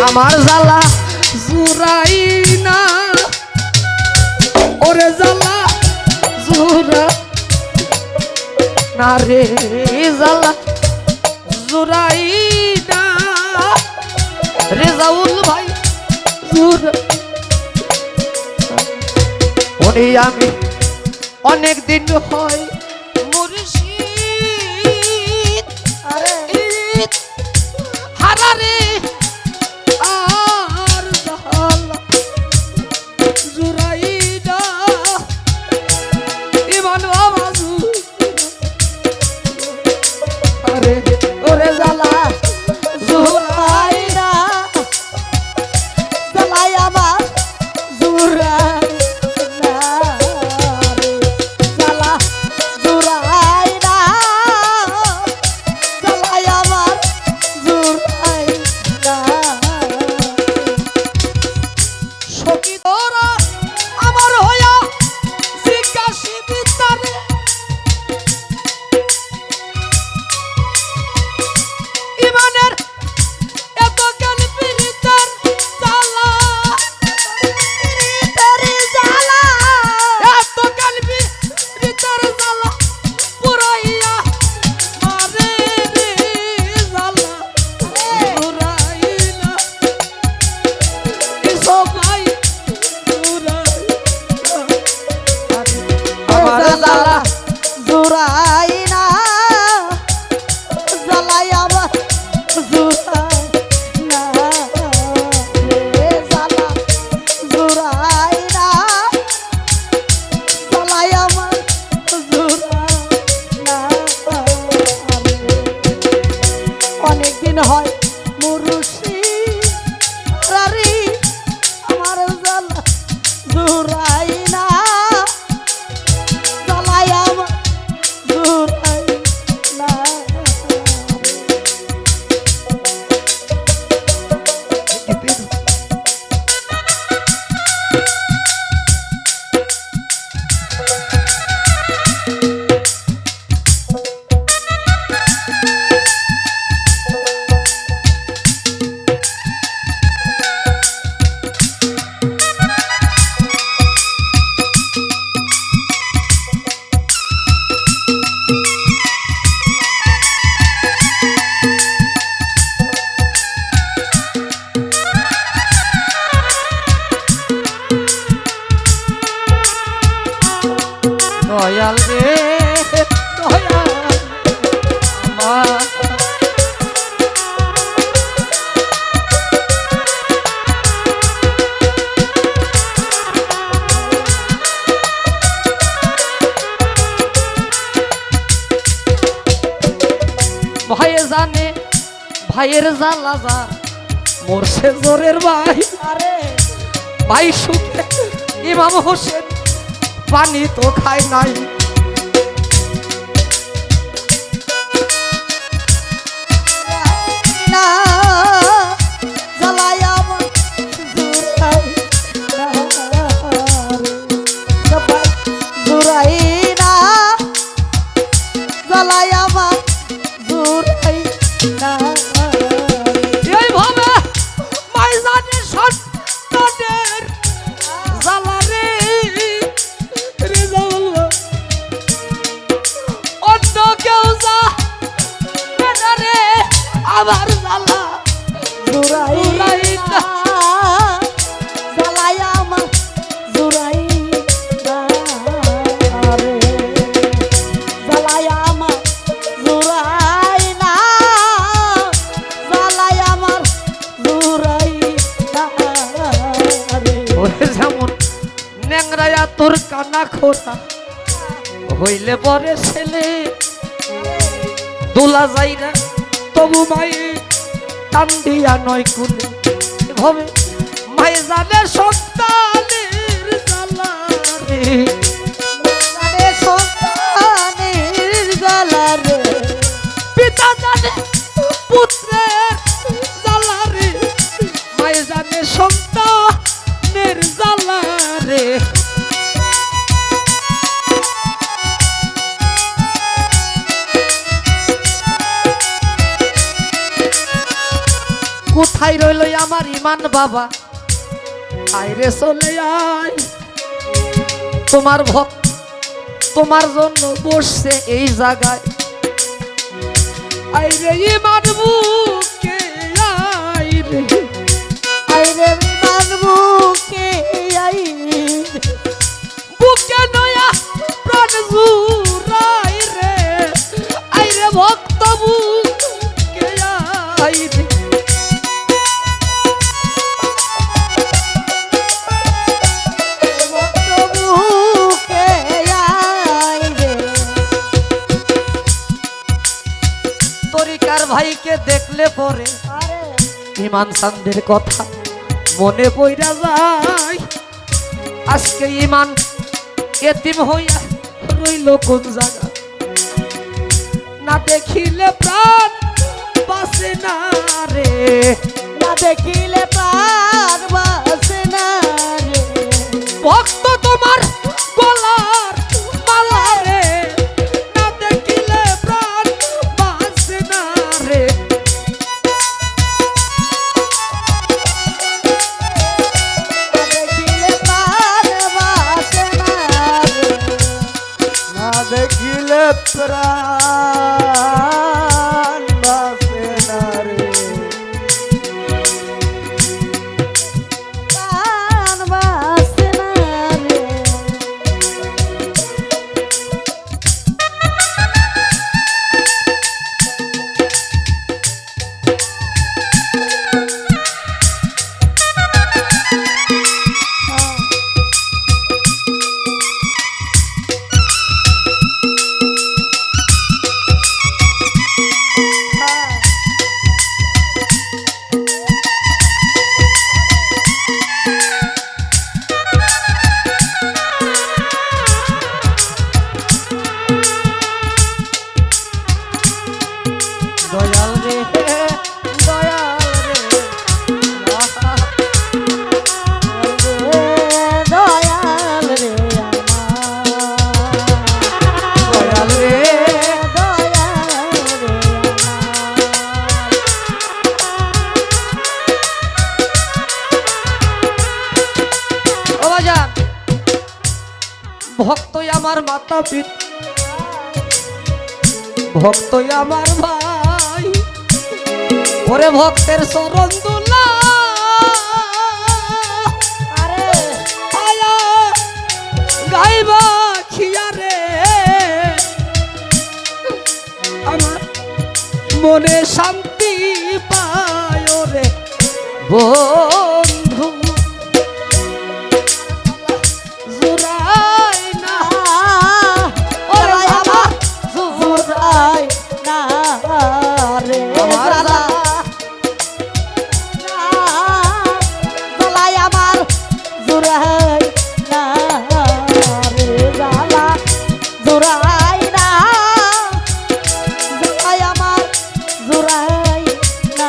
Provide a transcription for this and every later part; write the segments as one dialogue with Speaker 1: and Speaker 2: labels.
Speaker 1: আমার জ্বালা জুরাই না ওরে জ্বালা জুরা না রে জ্বালা জুরাই না রেজাউল ভাই জুরা ওরে আমি অনেক দিন হয় মুর্শিদ আরে হারারে আর জালা জুরাইদা ইমান বাবাজু আরে ওরে জালা জুরাইদা জালাই আমার জুরা দয়াল রে দয়াল আমার ভাই জানে ভাইয়ের জ্বালা যা মরছে জোরের ভাই আরে ভাই সুখে ইমাম হোসেন পানি তো খায় নাই না জ্বালায় আমার জুরাই না জ্বালায় আমার জুরাই না এইভাবে মাইজানের সন্তানের জ্বালা রে অন্য কেউ যা রে আমার জ্বালা জুরাই না জ্বালাই আমার জুরাই না রে জ্বালাই আমার জুরাই না জ্বালাই আমার জুরাই না রে ওরে যেমন ন্যাংরায়া তোর কানা খোরা হইলে পরে ছেলে দোলা যাইরা তবু মাই টান দিয়া নয় কুলে এভাবে মাই জানে সন্তানের জ্বালা রে জানে সন্তানের জ্বালা রে পিতা জানে পুত্রের জ্বালা রে মাই জানে সন্তানের জ্বালা রে কোথায় রইল আমার ইমান বাবা আইরে চলে আয় তোমার ভক্ত তোমার জন্য বসছে এই জায়গায় আইরে ইমান বুকে আইরে
Speaker 2: আইরে ইমান বুকে আইরে
Speaker 1: বুকে নয়া প্রাণ জুড়াই রে আইরে ভক্ত বুকে আইরে
Speaker 2: বুকে আইরে
Speaker 1: তরিকার ভাইকে দেখলে পরে
Speaker 2: আরে
Speaker 1: ইমান সান্দের কথা মনে পইরা যায় আজকে ইমান এতিম হইয়া রইল কোন জায়গা না দেখিলে প্রাণ বাসে না রে
Speaker 2: না দেখিলে প্রাণ বাসে না রে
Speaker 1: ভক্ত তোমার গলার মালা রে না দেখিলে প্রাণ বাসে না রে
Speaker 2: না দেখিলে প্রাণ বাসে না রে প্রাণ বাসে না রে
Speaker 1: দয়াল রে দয়াল রে
Speaker 2: দয়াল রে
Speaker 1: দয়াল রে ও বাজান ভক্তই আমার মাতা পিতা ভক্তই আমার ভাই ওরে ভক্তের চরণ দুলা
Speaker 2: আরে
Speaker 1: আয়া গাইবা খিয়ারে আমার মনে শান্তি পায় রে বন্ধু জুরাই না ওরে বাবা
Speaker 2: জুরাই না রে
Speaker 1: আমার
Speaker 2: জালা জালাই আমার জুরাই না রে জালা জুরাই না জালাই আমার জুরাই না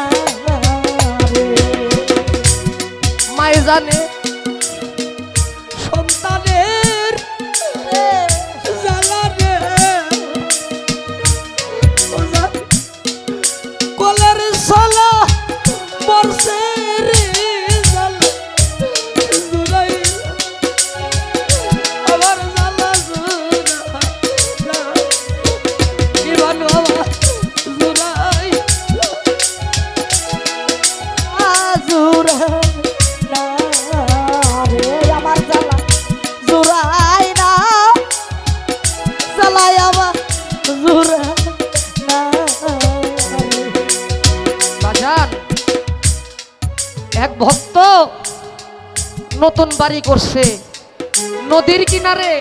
Speaker 2: রে
Speaker 1: মাই জানে সন্তানের জ্বালা রে ও জান, কলের ছলা মরছে রে জ্বালা জুড়াই আমার জ্বালা জুড়াই জীবন বাবা জুড়াই
Speaker 2: জুরাই না রে আমার জালা জুরাই না জালাই আমার জুরাই না
Speaker 1: বাজান এক ভক্ত নতুন বাড়ি করছে নদীর কিনারে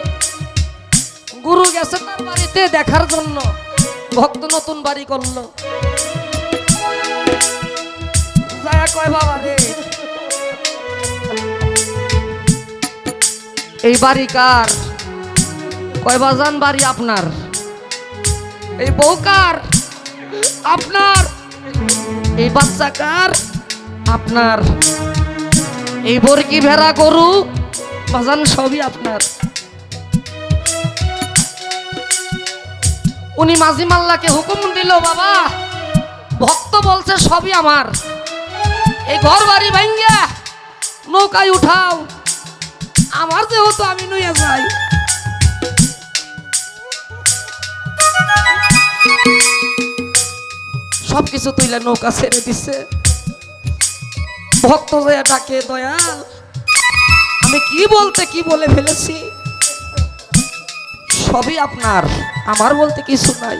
Speaker 1: গুরু গেছে তার বাড়িতে দেখার জন্য ভক্ত নতুন বাড়ি করলো যায় কয় বাবা রে এই বাড়ি কার কয় বাজান বাড়ি আপনার এই বউ কার আপনার এই বাচ্চা কার আপনার এই বরকি ভেড়া গরু বাজান সবই আপনার উনি মাঝি মাল্লাকে হুকুম দিল বাবা ভক্ত বলছে সবই আমার এই ঘর বাড়ি ভাঙ্গা নৌকায় উঠাও, আমার যেহেতু আমি নইয়া যাই। সবকিছু তুইলা নৌকা ছেড়ে দিছে। ভক্ত যে ডাকে, দয়াল আমি কি বলতে কি বলে ফেলেছি, সবই আপনার, আমার বলতে কিছু নাই,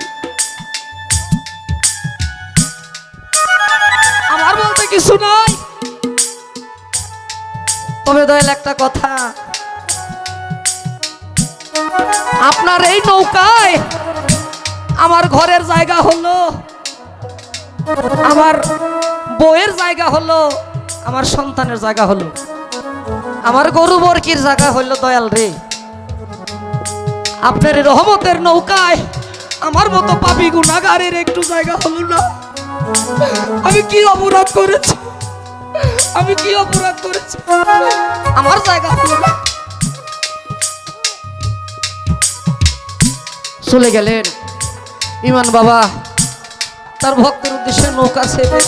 Speaker 1: আমার বলতে কিছু নাই। তবে দয়াল একটা কথা, আপনার এই নৌকায় আমার ঘরের জায়গা হলো, আমার বউয়ের জায়গা হলো, আমার সন্তানের জায়গা হলো, আমার গরু বরকির জায়গা হলো। দয়াল রে, আপনার এই রহমতের নৌকায় আমার মতো পাপী গুনাহগারের একটু জায়গা হলো না। আমি কি অপরাধ করেছি, আমি কি অপরাধ করেছি, আমার জায়গা হলো না। চলে গেলেন ইমান বাবা তার ভক্তের উদ্দেশ্যে নৌকা ছেড়ে।